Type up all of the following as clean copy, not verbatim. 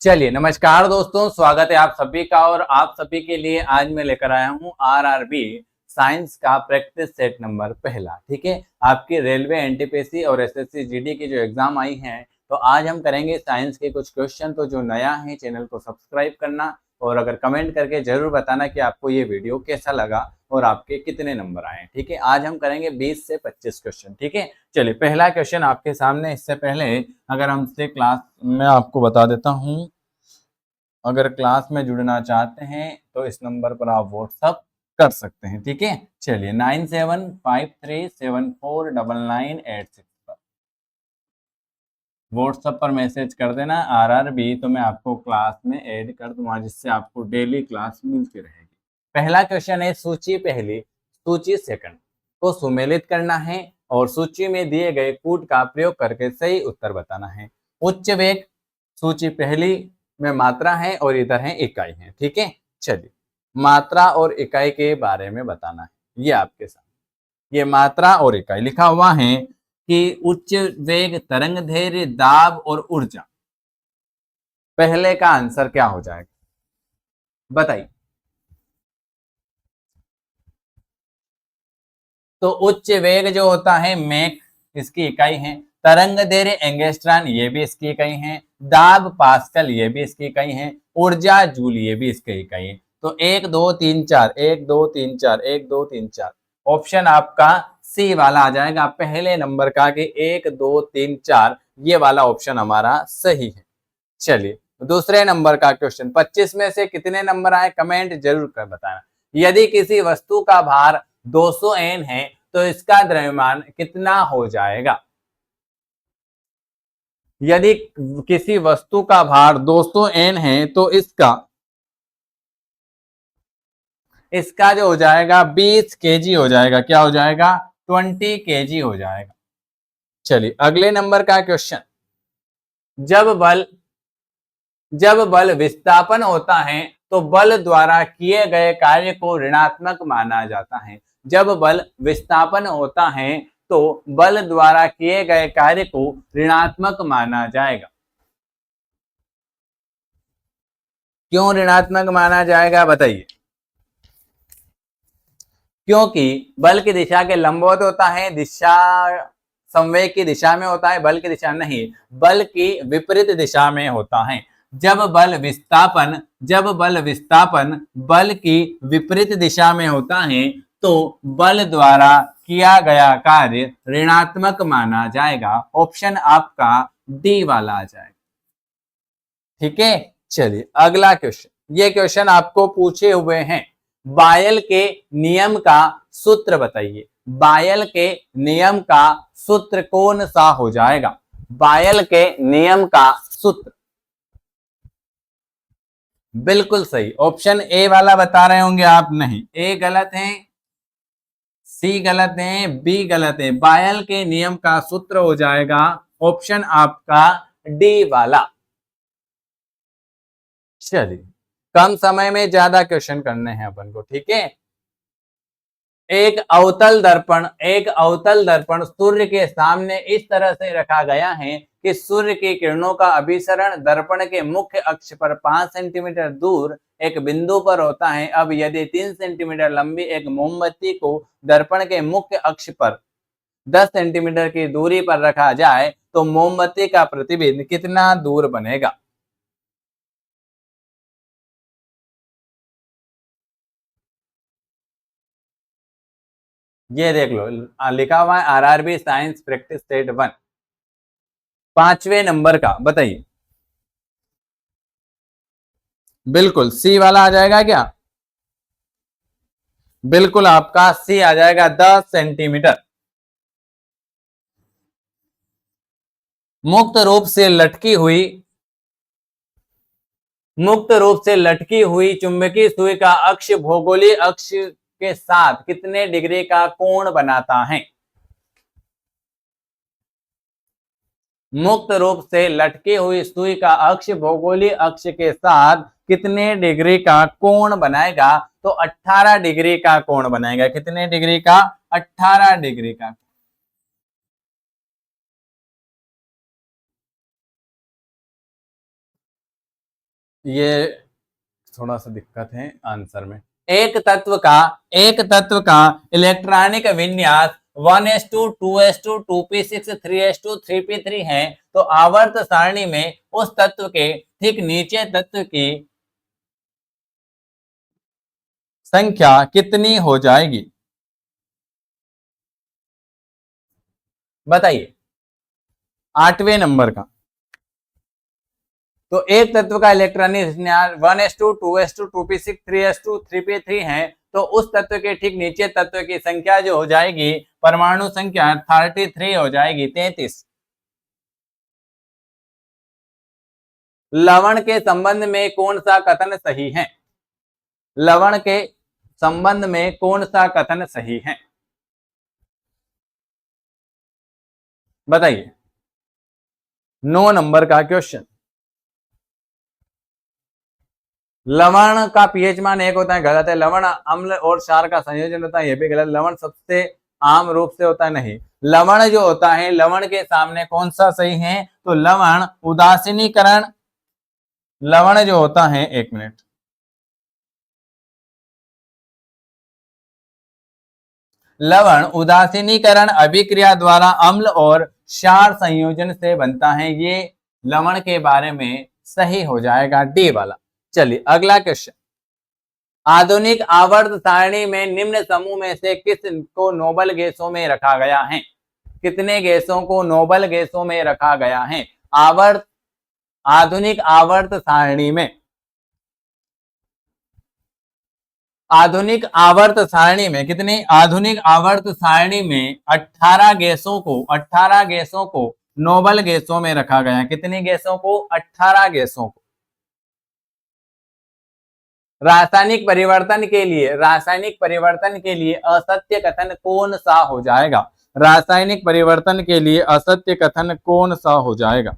चलिए नमस्कार दोस्तों, स्वागत है आप सभी का। और आप सभी के लिए आज मैं लेकर आया हूँ आरआरबी साइंस का प्रैक्टिस सेट नंबर पहला। ठीक है, आपकी रेलवे एनटीपीसी और एसएससी जीडी की जो एग्जाम आई हैं, तो आज हम करेंगे साइंस के कुछ क्वेश्चन। तो जो नया है चैनल को सब्सक्राइब करना और अगर कमेंट करके जरूर बताना कि आपको ये वीडियो कैसा लगा और आपके कितने नंबर आए। ठीक है, आज हम करेंगे 20 से 25 क्वेश्चन। ठीक है, चलिए पहला क्वेश्चन आपके सामने। इससे पहले अगर हमसे क्लास में आपको बता देता हूँ, अगर क्लास में जुड़ना चाहते हैं तो इस नंबर पर आप व्हाट्सअप कर सकते हैं। ठीक है, चलिए 9753749986 पर व्हाट्सएप पर मैसेज कर देना आरआरबी, तो मैं आपको क्लास में ऐड कर दूंगा, जिससे आपको डेली क्लास मिलती रहेगी। पहला क्वेश्चन है, सूची पहली सूची सेकंड को सुमेलित करना है और सूची में दिए गए कूट का प्रयोग करके सही उत्तर बताना है। उच्च वेग सूची पहली में मात्रा है और इधर है इकाई है। ठीक है, चलिए मात्रा और इकाई के बारे में बताना है। ये आपके साथ ये मात्रा और इकाई लिखा हुआ है कि उच्च वेग तरंग दैर्घ्य दाब और ऊर्जा। पहले का आंसर क्या हो जाएगा बताइए। तो उच्च वेग जो होता है मैक, इसकी इकाई है। तरंग दैर्घ्य एंगस्ट्रॉन, ये भी इसकी इकाई है। दाब पास्कल, ये भी इसकी इकाई है। ऊर्जा जूल, ये भी इसकी इकाई है। तो 1 2 3 4 1 2 3 4 1 2 3 4 ऑप्शन आपका सी वाला आ जाएगा, पहले नंबर का कि 1 2 3 4, ये वाला ऑप्शन हमारा सही है। चलिए दूसरे नंबर का क्वेश्चन, 25 में से कितने नंबर आए कमेंट जरूर कर बताना। यदि किसी वस्तु का भार 200 एन है तो इसका द्रव्यमान कितना हो जाएगा। यदि किसी वस्तु का भार 200 एन है तो इसका इसका जो हो जाएगा 20 केजी हो जाएगा। क्या हो जाएगा? 20 केजी हो जाएगा। चलिए अगले नंबर का क्वेश्चन, जब बल जब बल विस्थापन होता है तो बल द्वारा किए गए कार्य को ऋणात्मक माना जाता है। जब बल विस्थापन होता है तो बल द्वारा किए गए कार्य को ऋणात्मक माना जाएगा। क्यों ऋणात्मक माना जाएगा बताइए। क्योंकि बल की दिशा के लंबवत होता है, दिशा संवेग की दिशा में होता है, बल की दिशा नहीं, बल की विपरीत दिशा में होता है। जब बल विस्थापन बल की विपरीत दिशा में होता है तो बल द्वारा किया गया कार्य ऋणात्मक माना जाएगा। ऑप्शन आपका डी वाला आ जाएगा। ठीक है, चलिए अगला क्वेश्चन, ये क्वेश्चन आपको पूछे हुए हैं, बायल के नियम का सूत्र बताइए। बायल के नियम का सूत्र कौन सा हो जाएगा? बायल के नियम का सूत्र बिल्कुल सही, ऑप्शन ए वाला बता रहे होंगे आप। नहीं, ए गलत है, सी गलत है, बी गलत है। बायल के नियम का सूत्र हो जाएगा ऑप्शन आपका डी वाला। चलिए कम समय में ज्यादा क्वेश्चन करने हैं अपन को। ठीक है, एक अवतल दर्पण सूर्य के सामने इस तरह से रखा गया है कि सूर्य की किरणों का अभिसरण दर्पण के मुख्य अक्ष पर 5 सेंटीमीटर दूर एक बिंदु पर होता है। अब यदि 3 सेंटीमीटर लंबी एक मोमबत्ती को दर्पण के मुख्य अक्ष पर 10 सेंटीमीटर की दूरी पर रखा जाए तो मोमबत्ती का प्रतिबिंब कितना दूर बनेगा? ये देख लो, लिखा हुआ है आरआरबी साइंस प्रैक्टिस सेट 1, 5वें नंबर का बताइए। बिल्कुल सी वाला आ जाएगा क्या? बिल्कुल आपका सी आ जाएगा, 10 सेंटीमीटर। मुक्त रूप से लटकी हुई मुक्त रूप से लटकी हुई चुंबकीय सुई का अक्ष भौगोलिक अक्ष के साथ कितने डिग्री का कोण बनाता है? मुक्त रूप से लटकी हुई सुई का अक्ष भौगोलिक अक्ष के साथ कितने डिग्री का कोण बनाएगा? तो 18 डिग्री का कोण बनाएगा। कितने डिग्री का? 18 डिग्री का। ये थोड़ा सा दिक्कत है आंसर में। एक तत्व का इलेक्ट्रॉनिक विन्यास 1s2 2s2 2p6 3s2 3p3 है, तो आवर्त सारणी में उस तत्व के ठीक नीचे तत्व की संख्या कितनी हो जाएगी? बताइए, 8वें नंबर का। तो एक तत्व का इलेक्ट्रॉनिक विन्यास 1s2 2s2 2p6 3s2 3p3 है, तो उस तत्व के ठीक नीचे तत्व की संख्या जो हो जाएगी, परमाणु संख्या 33 हो जाएगी, 33। लवण के संबंध में कौन सा कथन सही है? लवण के संबंध में कौन सा कथन सही है? बताइए, 9 नंबर का क्वेश्चन। लवण का पीएच मान 1 होता है, गलत है। लवण अम्ल और क्षार का संयोजन होता है, यह भी गलत। लवण सबसे आम रूप से होता है, नहीं। लवण जो होता है, लवण के सामने कौन सा सही है? तो लवण उदासीनीकरण, लवण जो होता है, 1 मिनट, लवण उदासीनीकरण अभिक्रिया द्वारा अम्ल और क्षार संयोजन से बनता है, ये लवण के बारे में सही हो जाएगा, डी वाला। चलिए अगला क्वेश्चन। आधुनिक आवर्त सारणी में निम्न समूह में से किस को नोबल गैसों में रखा गया है? कितने गैसों को नोबल गैसों में रखा गया है? आधुनिक आवर्त सारणी में, आधुनिक आवर्त सारणी में कितने? आधुनिक आवर्त सारणी में 18 गैसों को नोबल गैसों में रखा गया है। कितनी गैसों को? 18 गैसों को। रासायनिक परिवर्तन के लिए असत्य कथन कौन सा हो जाएगा? रासायनिक परिवर्तन के लिए असत्य कथन कौन सा हो जाएगा?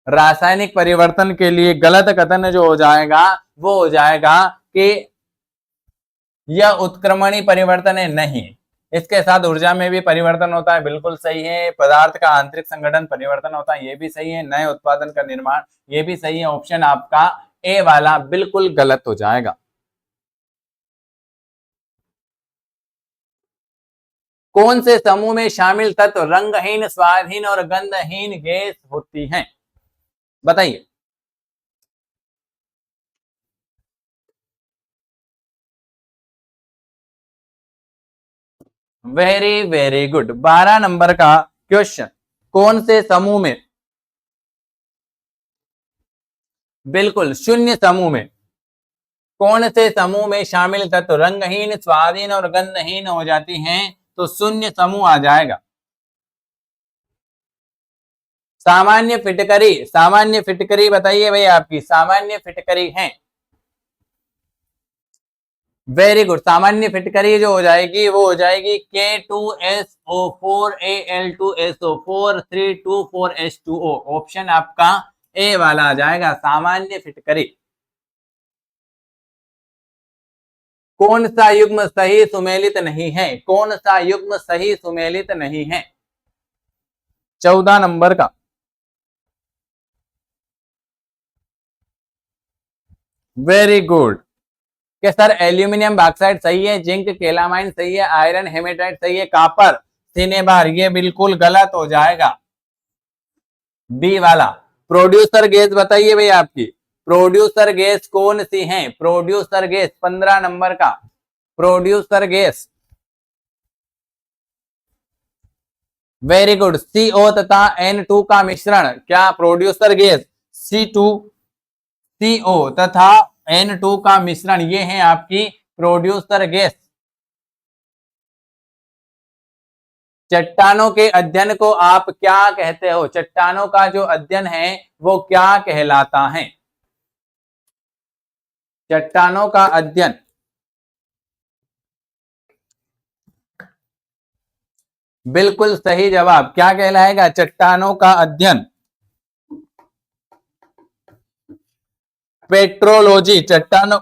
रासायनिक परिवर्तन के लिए गलत कथन जो हो जाएगा, वो हो जाएगा कि यह उत्क्रमणी परिवर्तन है, नहीं। इसके साथ ऊर्जा में भी परिवर्तन होता है, बिल्कुल सही है। पदार्थ का आंतरिक संगठन परिवर्तन होता है, ये भी सही है। नए उत्पादन का निर्माण, ये भी सही है। ऑप्शन आपका ए वाला बिल्कुल गलत हो जाएगा। कौन से समूह में शामिल तत्व रंगहीन, स्वादहीन और गंधहीन गैस होती हैं? बताइए। Very very good. 12 नंबर का क्वेश्चन। कौन से समूह में, बिल्कुल शून्य समूह में, कौन से समूह में शामिल तत्व रंगहीन, स्वादहीन और गंधहीन हो जाती हैं? तो शून्य समूह आ जाएगा। सामान्य फिटकरी बताइए भाई, आपकी सामान्य फिटकरी है। Very good. सामान्य फिटकरी जो हो जाएगी, वो हो जाएगी K2SO4Al2SO4 324H2O। ऑप्शन आपका ए वाला आ जाएगा, सामान्य फिटकरी। कौन सा युग्म सही सुमेलित नहीं है? कौन सा युग्म सही सुमेलित नहीं है? 14 नंबर का। Very good. कि सर एल्यूमिनियम बॉक्साइड सही है, जिंक केलामाइन सही है, आयरन हेमेटाइट सही है, कॉपर सिनेबार, ये बिल्कुल गलत हो जाएगा, बी वाला। प्रोड्यूसर गैस बताइए भाई आपकी, प्रोड्यूसर गैस कौन सी है? प्रोड्यूसर गैस 15 नंबर का। Producer gas, very good. CO तथा N2 का मिश्रण, क्या प्रोड्यूसर गैस C2CO तथा N2 का मिश्रण, ये है आपकी प्रोड्यूसर गैस। चट्टानों के अध्ययन को आप क्या कहते हो? चट्टानों का जो अध्ययन है वो क्या कहलाता है? चट्टानों का अध्ययन, बिल्कुल सही जवाब। क्या कहलाएगा? चट्टानों का अध्ययन, पेट्रोलॉजी। चट्टानों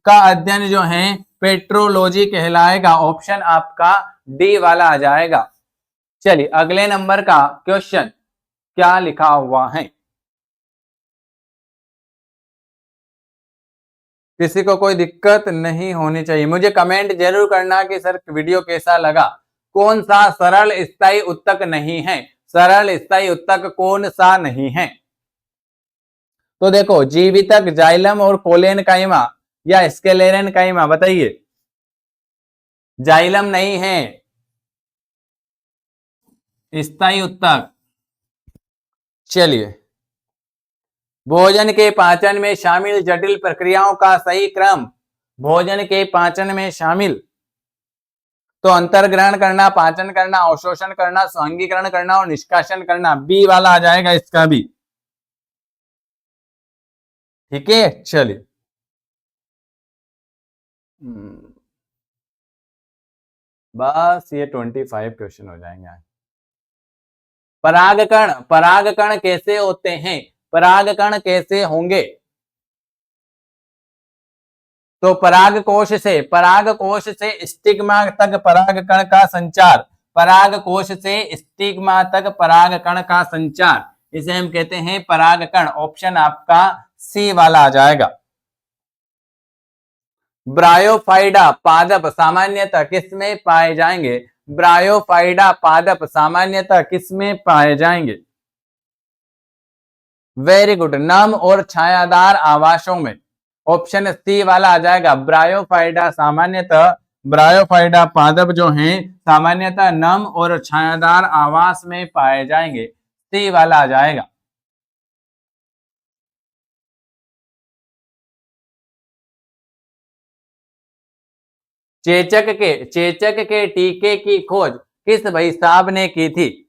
का अध्ययन जो है पेट्रोलॉजी कहलाएगा। ऑप्शन आपका डी वाला आ जाएगा। चलिए अगले नंबर का क्वेश्चन। क्या लिखा हुआ है? किसी को कोई दिक्कत नहीं होनी चाहिए। मुझे कमेंट जरूर करना कि सर वीडियो कैसा लगा। कौन सा सरल स्थायी उत्तक नहीं है? सरल स्थायी उत्तक कौन सा नहीं है? तो देखो, जीवितक, जाइलम और कोलेन काइमा या स्केलेरन काइमा, बताइए। जाइलम नहीं है स्थायी उत्तक। चलिए, भोजन के पाचन में शामिल जटिल प्रक्रियाओं का सही क्रम। भोजन के पाचन में शामिल तो अंतर्ग्रहण करना, पाचन करना, अवशोषण करना, स्वांगीकरण करना और निष्कासन करना। बी वाला आ जाएगा इसका भी। ठीक है, चलिए। बस ये 25 क्वेश्चन हो जाएंगे आज। परागकण, परागकण कैसे होते हैं? परागकण कैसे होंगे? तो पराग कोश से स्टिग्मा तक परागकण का संचार। पराग कोश से स्टिग्मा तक परागकण का संचार, इसे हम कहते हैं परागकण। ऑप्शन आपका सी वाला आ जाएगा। ब्रायोफाइडा पादप सामान्यतः किसमें पाए जाएंगे? ब्रायोफाइडा पादप सामान्यतः किसमें पाए जाएंगे? वेरी गुड, नम और छायादार आवासों में। ऑप्शन सी वाला आ जाएगा। ब्रायोफाइडा पादप जो हैं सामान्यतः नम और छायादार आवास में पाए जाएंगे। सी वाला आ जाएगा। चेचक के टीके की खोज किस भाई साहब ने की थी?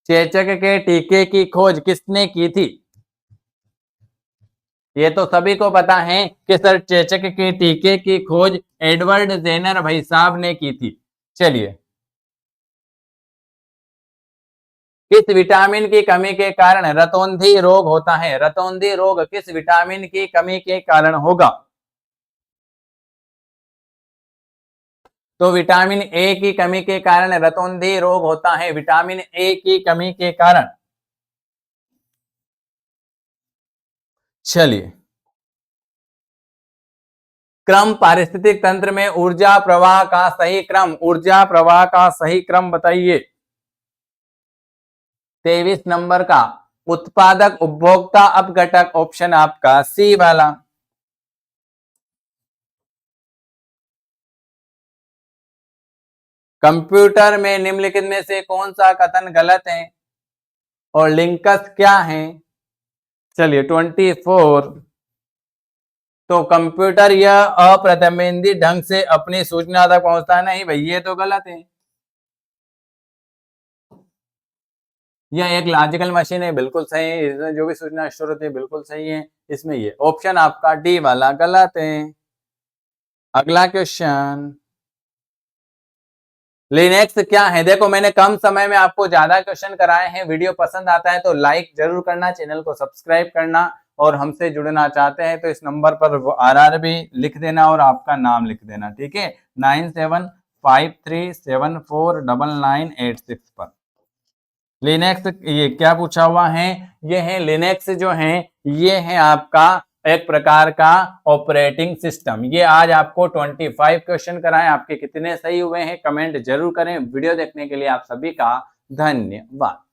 चेचक के टीके की खोज किसने की थी? ये तो सभी को पता है कि सर चेचक के टीके की खोज एडवर्ड जेनर भाई साहब ने की थी। चलिए, किस विटामिन की कमी के कारण रतौंधी रोग होता है? रतौंधी रोग किस विटामिन की कमी के कारण होगा? तो विटामिन ए की कमी के कारण रतौंधी रोग होता है। विटामिन ए की कमी के कारण। चलिए, क्रम पारिस्थितिक तंत्र में ऊर्जा प्रवाह का सही क्रम। ऊर्जा प्रवाह का सही क्रम बताइए। 23 नंबर का उत्पादक, उपभोक्ता, अपघटक। ऑप्शन आपका सी वाला। कंप्यूटर में निम्नलिखित में से कौन सा कथन गलत है और लिंकस क्या है? चलिए, 24। तो कंप्यूटर यह अप्रतिबंधित ढंग से अपनी सूचना तक पहुंचता नहीं भाई, ये तो गलत है। यह एक लॉजिकल मशीन है, बिल्कुल सही है। इसमें जो भी सूचना स्टोर होती है बिल्कुल सही है। इसमें ये ऑप्शन आपका डी वाला गलत है। अगला क्वेश्चन, लिनक्स क्या है? देखो, मैंने कम समय में आपको ज्यादा क्वेश्चन कराए हैं। वीडियो पसंद आता है तो लाइक जरूर करना, चैनल को सब्सक्राइब करना, और हमसे जुड़ना चाहते हैं तो इस नंबर पर RRB लिख देना और आपका नाम लिख देना। ठीक है, 9753749986 पर। लिनक्स, ये क्या पूछा हुआ है? ये है लिनक्स जो है, ये है आपका एक प्रकार का ऑपरेटिंग सिस्टम। ये आज आपको 25 क्वेश्चन कराए। आपके कितने सही हुए हैं कमेंट जरूर करें। वीडियो देखने के लिए आप सभी का धन्यवाद।